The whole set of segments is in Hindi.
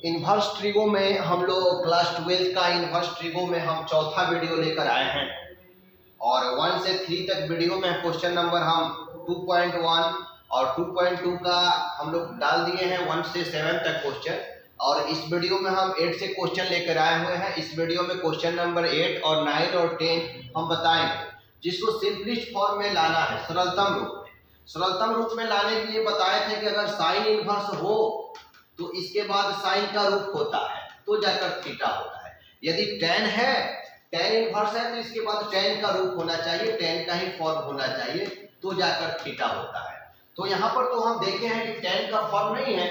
इन्वर्स ट्रिगो में हम लोग क्लास 12 का इन्वर्स ट्रिगो में हम चौथा वीडियो लेकर आए हैं और 1 से 3 तक वीडियो में क्वेश्चन नंबर हम 2.1 और 2.2 का हम लोग डाल दिए हैं 1 से 7 तक क्वेश्चन। और इस वीडियो में हम 8 से क्वेश्चन लेकर आए हुए हैं। इस वीडियो में क्वेश्चन नंबर 8 और 9 और 10 हम बताएंगे, जिसको सिंपलिस्ट फॉर्म में लाना है, सरलतम रूप में। सरलतम रूप में लाने के लिए बताए थे कि अगर साइन इनवर्स हो तो इसके बाद साइन का रूप होता है तो जाकर थीटा होता है। यदि tan है, tan इनवर्स है, तो इसके बाद tan का रूप होना चाहिए, tan का ही फॉर्म होना चाहिए तो जाकर थीटा होता है। तो यहाँ पर तो हम देखे हैं कि tan का फॉर्म नहीं है,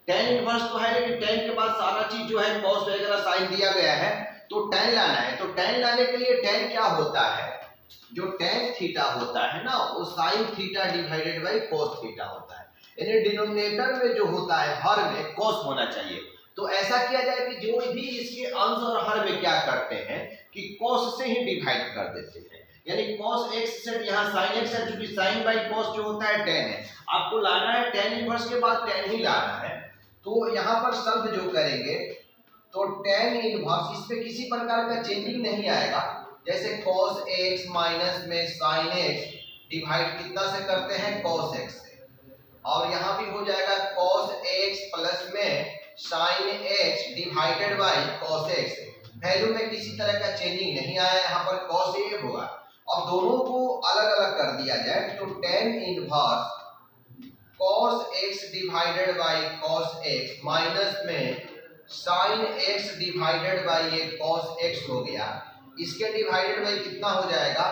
tan इनवर्स तो है, लेकिन tan के बाद सारा चीज जो है cos वगैरह साइन दिया गया है तो tan लाना है। तो tan लाने के लिए tan क्या होता है, जो tan थीटा होता है ना, वो sine theta divided by cos theta होता है। यानी डिनोमिनेटर में जो होता है हर में cos होना चाहिए। तो ऐसा किया जाए कि जो भी इसके अंश और हर में क्या करते हैं कि cos से ही डिवाइड कर देते हैं। यानी cos x से यहाँ sin x है, चूंकि sin बाई cos जो होता है tan है, आपको लाना है tan इनवर्स के बाद tan ही लाना है। तो यहाँ पर शब्द जो करेंगे तो tan इनवर्स, इसमें किसी प्रकार का चेंजिंग नहीं आएगा। जैसे cos x माइनस में sin x डिवाइड कितना से करते हैं, cos x से, और यहाँ भी हो जाएगा cos x प्लस में sin x divided by cos x। Value में किसी तरह का चेंजिंग नहीं आया, यहाँ पर cos a होगा। अब दोनों को अलग अलग कर दिया जाए तो tan inverse cos x divided by cos x minus में sin x डिवाइडेड बाई ये cos x हो गया। इसके डिवाइडेड बाई कितना हो जाएगा,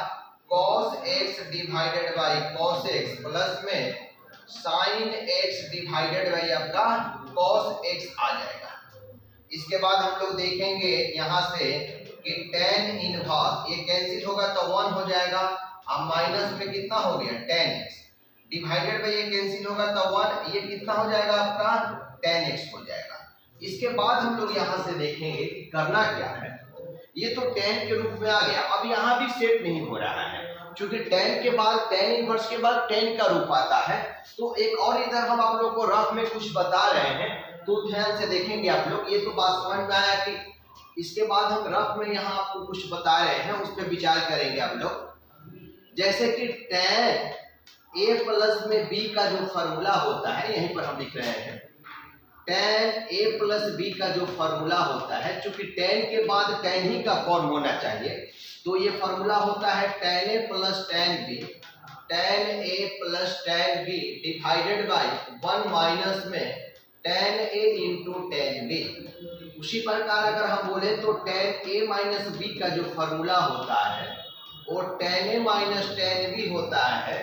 cos x divided by cos x plus में sin x डिवाइडेड बाई आपका cos x आ जाएगा। इसके बाद हम लोग देखेंगे यहाँ से कि tan इनवर्स ये कैंसिल होगा तो 1 हो जाएगा, अब माइनस में कितना हो गया tan x डिवाइडेड बाई ये कैंसिल होगा तो 1, ये कितना हो जाएगा आपका tan x हो जाएगा। इसके बाद हम लोग यहाँ से देखेंगे करना क्या है। ये तो tan के रूप में आ गया, अब यहाँ भी सेट नहीं हो रहा है क्योंकि tan के बाद tan इनवर्स के बाद tan का रूप आता है। तो एक और इधर हम आप लोग को रफ में कुछ बता रहे हैं, तो ध्यान से देखेंगे आप लोग। ये तो बात समझ में आया कि इसके बाद हम रफ में यहाँ आपको कुछ बता रहे हैं, उस पर विचार करेंगे आप लोग। जैसे कि tan a प्लस में b का जो फॉर्मूला होता है, यहीं पर हम लिख रहे हैं tan a प्लस b का जो फॉर्मूला होता है, चूंकि tan के बाद tan ही का फॉर्म होना चाहिए, तो ये फॉर्मूला होता है tan a plus tan b, tan a plus tan b divided by 1 minus में tan a into tan b। उसी प्रकार अगर हम बोले तो tan a माइनस b का जो फॉर्मूला होता है वो tan a minus tan b होता है।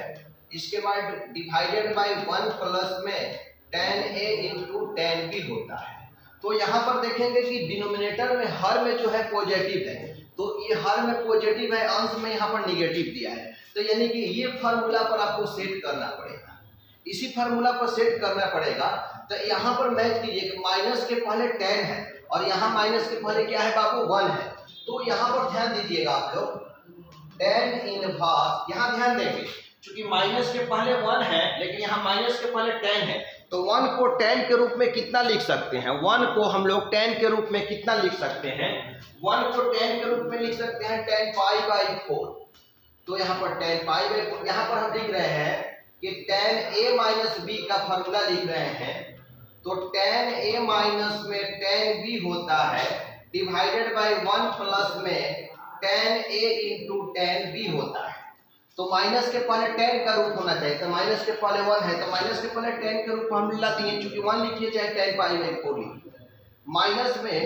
इसके बाद डिवाइडेड बाई 1 प्लस में tan a into tan b होता है। तो यहाँ पर देखेंगे कि डिनोमिनेटर में हर में जो है पॉजिटिव है, तो ये हर में पॉजिटिव है, अंश में यहाँ पर निगेटिव दिया है। तो यानी कि ये फार्मूला पर आपको सेट करना पड़ेगा, इसी फार्मूला पर सेट करना पड़ेगा। तो यहाँ पर मैच कीजिए कि माइनस के पहले tan है और यहाँ माइनस के पहले क्या है बाबू, 1 है। तो यहाँ पर ध्यान दीजिएगा आप लोग, tan इनवर्स, यहाँ ध्यान देंगे क्योंकि माइनस के पहले 1 है लेकिन यहाँ माइनस के पहले tan है, तो 1 को tan के रूप में कितना लिख सकते हैं, 1 को हम लोग tan के रूप में कितना लिख सकते हैं, 1 को tan के रूप में लिख सकते हैं tan पाई बाई 4। तो यहाँ पर tan पाई बाई 4, यहाँ पर हम लिख रहे हैं कि tan a माइनस b का फॉर्मूला लिख रहे हैं, तो tan a माइनस में tan b होता है डिवाइडेड बाई 1 प्लस में tan a into tan b होता है। तो माइनस के पहले tan का रूप होना चाहिए, तो माइनस के पहले 1 है तो माइनस के पहले tan का रूप हम ला दिए, चूंकि 1 लिखिए चाहे tan पाई बाई 4 लिखिए। माइनस में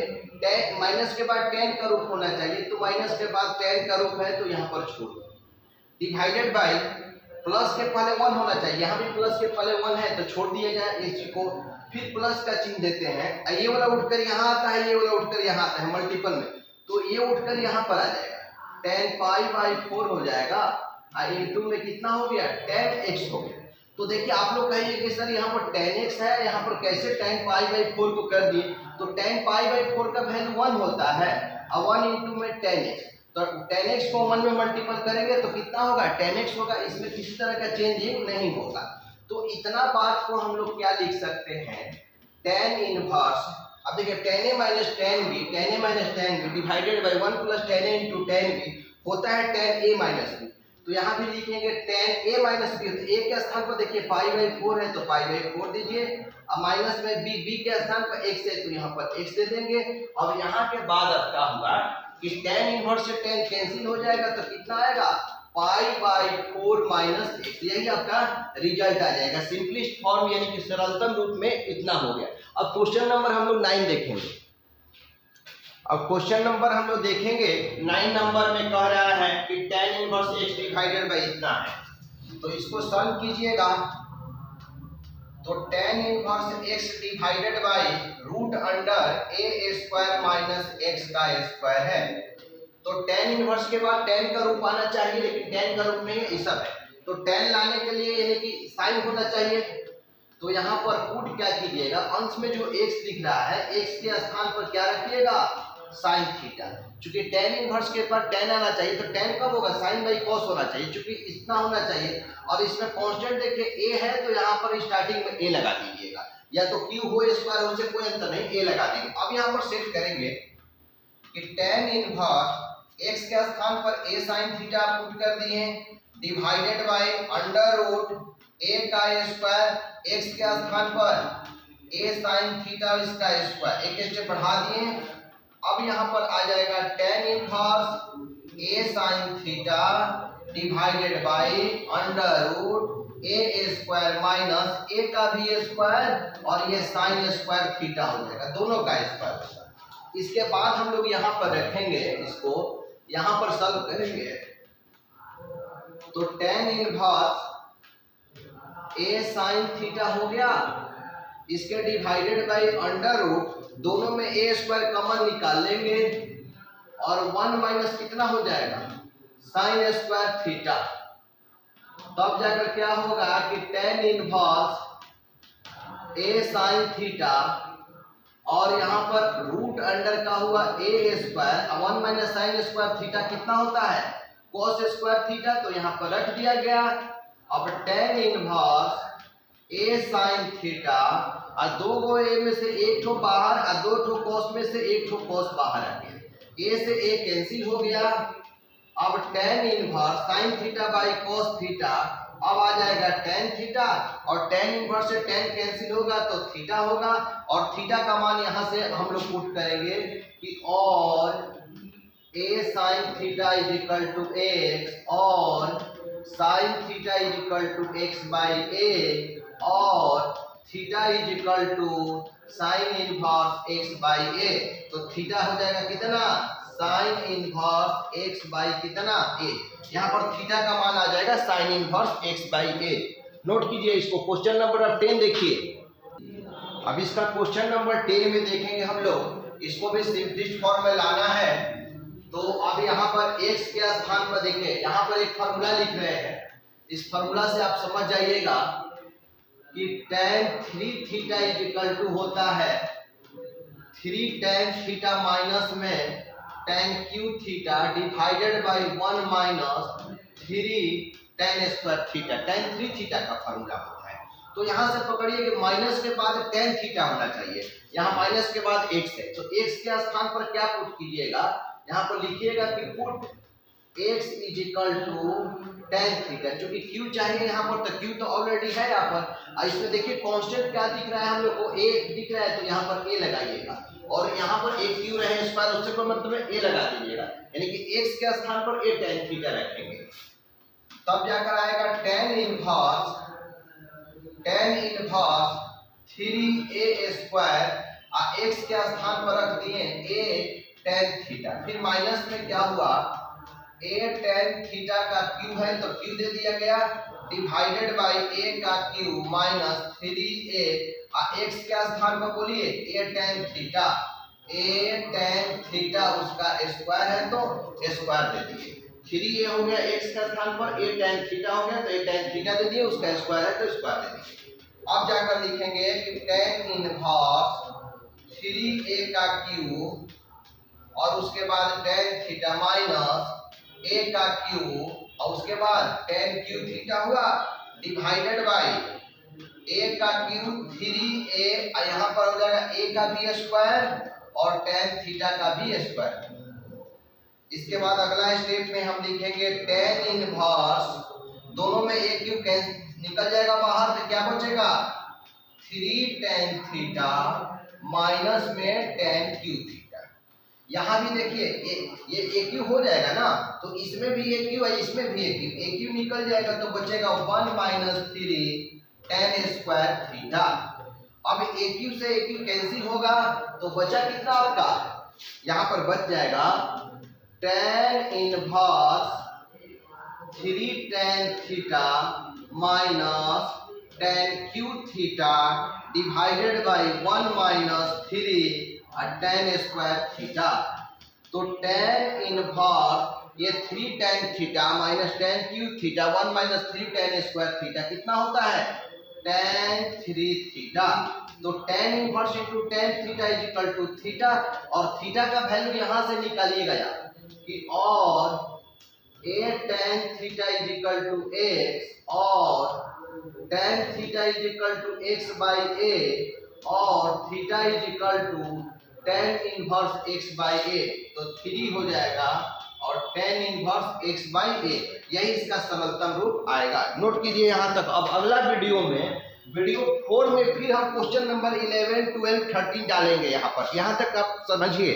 tan, माइनस के बाद tan का रूप होना चाहिए, तो माइनस के बाद tan का रूप है तो यहाँ पर छोड़ डिवाइडेड बाई प्लस के पहले 1 होना चाहिए, यहाँ भी प्लस के पहले 1 है तो छोड़ दिया जाए इसी को, फिर प्लस का चिन्ह देते हैं। ये वाला उठकर यहाँ आता है, ये वाला उठकर यहाँ आता है मल्टीपल में, तो ये उठकर यहाँ पर आ जाएगा, tan पाई बाई 4 हो जाएगा, इंटू में कितना हो गया, tan x हो गया। तो देखिए आप लोग कहिए कि सर यहाँ पर tan x है, यहाँ पर कैसे tan पाई बाई 4 को कर दिए, तो tan पाई बाई 4 का वैल्यू 1 होता है और 1 इंटू में tan x, तो tan x को 1 में मल्टीपल करेंगे तो कितना होगा, tan x होगा। इसमें किसी तरह का चेंजिंग नहीं होगा। तो इतना बात को हम लोग क्या लिख सकते हैं, tan इनवर्स अब देखिए tan a minus tan b divided by 1 plus tan a into tan b होता है tan a माइनस b। तो यहाँ भी लिखेंगे tan a माइनस b, तो a के स्थान पर देखिए पाई बाई 4 है तो पाई बाई 4 दीजिए। अब माइनस में b के स्थान पर x है तो यहाँ पर x दे देंगे। अब यहाँ के बाद अब क्या होगा कि tan इनवर्स से tan कैंसिल हो जाएगा तो कितना आएगा पाई बाई 4 माइनस x, यही आपका रिजल्ट आ जाएगा। सिंपलेस्ट फॉर्म यानी कि सरलतम रूप में इतना हो गया। अब क्वेश्चन नंबर हम लोग 9 देखेंगे। अब क्वेश्चन नंबर हम लोग देखेंगे 9 नंबर में कह रहा है कि tan inverse x divided by इतना है, तो इसको सॉल्व कीजिएगा। तो tan inverse x divided by root under a square minus x का स्क्वायर है। तो tan इनवर्स के बाद tan का रूप आना चाहिए, लेकिन tan का रूप नहीं है, ये सब है। तो tan लाने के लिए यानी कि साइन होना चाहिए। तो यहाँ पर पुट क्या कीजिएगा, अंश में जो x दिख रहा है x के स्थान पर क्या रखिएगा साइन थीटा। चूंकि tan इनवर्स के बाद tan आना चाहिए तो tan कब होगा साइन बाई कॉस होना चाहिए, चूंकि इतना होना चाहिए। और इसमें कांस्टेंट देखिए a है तो यहाँ पर स्टार्टिंग में a लगा दीजिएगा, या तो q हो स्क्वायर उससे कोई अंतर नहीं, a लगा देंगे। अब यहाँ पर सेट करेंगे कि tan इनवर्स x के स्थान पर a sin थीटा पुट कर दिए divided by under root a का स्क्वायर, x के स्थान पर a sin थीटा इसका स्क्वायर, एक स्टेप बढ़ा दिए। अब यहाँ पर आ जाएगा tan inverse a sin theta divided by under root a square minus a का भी स्क्वायर और ये sin स्क्वायर थीटा हो जाएगा, दोनों का स्क्वायर होगा। इसके बाद हम लोग यहाँ पर रखेंगे, इसको यहाँ पर सॉल्व करेंगे। तो tan inverse a sin theta हो गया, इसके डिवाइडेड बाय अंडर रूट, दोनों में a स्क्वायर कॉमन निकाल लेंगे और 1 माइनस कितना हो जाएगा sin स्क्वायर थीटा। तब जाकर क्या होगा कि tan inverse a sin theta और यहाँ पर रूट अंडर का हुआ a square, 1 minus sine square theta कितना होता है cos स्क्वायर थीटा, तो यहाँ पर रख दिया गया। अब tan inverse a sin theta और दो गो a में से एक ठो बाहर और दो ठो cos में से एक ठो cos बाहर आ गया, a से a कैंसिल हो गया। अब tan inverse sin theta by cos theta, अब आ जाएगा tan थीटा और tan इनवर्स से tan कैंसिल होगा तो थीटा होगा, और थीटा का मान यहाँ से हम लोग पुट करेंगे कि और a sin theta is equal to x और sin theta is equal to x by a और theta is equal to sine inverse x by a। तो थीटा हो जाएगा कितना साइन इनवर्स x बाई कितना a, यहाँ पर थीटा का मान आ जाएगा sine inverse x by a। Note कीजिए इसको। क्वेश्चन नंबर 10 देखिए। अब इसका क्वेश्चन नंबर 10 में देखेंगे हम लोग, इसको भी सिंपलेस्ट फॉर्म में लाना है। तो अब यहाँ पर x के स्थान पर देखिए, यहाँ पर एक फार्मूला लिख रहे हैं, इस फार्मूला से आप समझ जाइएगा कि tan 3 theta is equal to होता है 3 tan थीटा माइनस में tan cube theta divided by 1 minus 3 tan square theta, tan 3 theta का फार्मूला होता है। तो यहाँ से पकड़िए कि माइनस के बाद tan थीटा होना चाहिए, यहाँ माइनस के बाद x है, तो x के स्थान पर क्या पुट कीजिएगा, यहाँ पर लिखिएगा कि put x is equal to tan theta, क्योंकि q चाहिए यहाँ पर, तो q तो ऑलरेडी है यहाँ पर। इसमें देखिए कांस्टेंट क्या दिख रहा है हम लोग को, a दिख रहा है तो यहाँ पर a लगाइएगा, और यहाँ पर एक q रहे स्क्वायर उससे कोई मतलब है a लगा दीजिएगा, यानी कि x के स्थान पर a tan थीटा रखेंगे। तब जाकर आएगा tan इनवर्स 3a स्क्वायर और x के स्थान पर रख दिए a tan थीटा। फिर माइनस में क्या हुआ, a tan थीटा का q है तो q दे दिया गया डिवाइडेड बाई a का q माइनस 3a और x के स्थान पर बोलिए a tan थीटा उसका स्क्वायर है तो स्क्वायर दे दिए। 3a हो गया x के स्थान पर, a tan थीटा हो गया तो a tan थीटा दे दिए, उसका स्क्वायर है तो स्क्वायर दे दिए। अब जाकर लिखेंगे कि tan इनवर्स 3a का q और उसके बाद tan थीटा माइनस a का q और उसके बाद tan क्यू थीटा हुआ डिवाइडेड बाई a का क्यूब 3a, यहाँ पर हो जाएगा a का भी स्क्वायर और tan थीटा का भी स्क्वायर। इसके बाद अगला स्टेप में हम लिखेंगे tan इनवर्स, दोनों में a क्यूब निकल जाएगा बाहर, तो क्या बचेगा 3 tan थीटा माइनस में tan क्यूब थीटा। यहाँ भी देखिए ये a क्यूब हो जाएगा ना, तो इसमें भी a क्यूब है, इसमें भी a क्यूब निकल जाएगा, तो बचेगा 1 माइनस 3 tan स्क्वायर थीटा। अब a क्यूब से a क्यूब कैंसिल होगा, तो बचा कितना आपका, यहाँ पर बच जाएगा tan inverse 3 tan theta minus tan cube theta divided by 1 minus 3 tan square theta. तो tan इनवर्स ये 3 tan theta minus tan cube theta 1 minus 3 tan square theta कितना होता है tan 3 थीटा। तो tan inverse into tan theta is equal to theta, और थीटा का वैल्यू यहाँ से निकालिएगा यार कि और a tan theta is equal to x और tan theta is equal to x by a और theta is equal to tan inverse x by a, तो 3 हो जाएगा और tan inverse x by a, यही इसका सरलतम रूप आएगा। नोट कीजिए यहाँ तक। अब अगला वीडियो में वीडियो 4 में फिर हम क्वेश्चन नंबर 11, 12, 13 डालेंगे। यहाँ तक आप समझिए।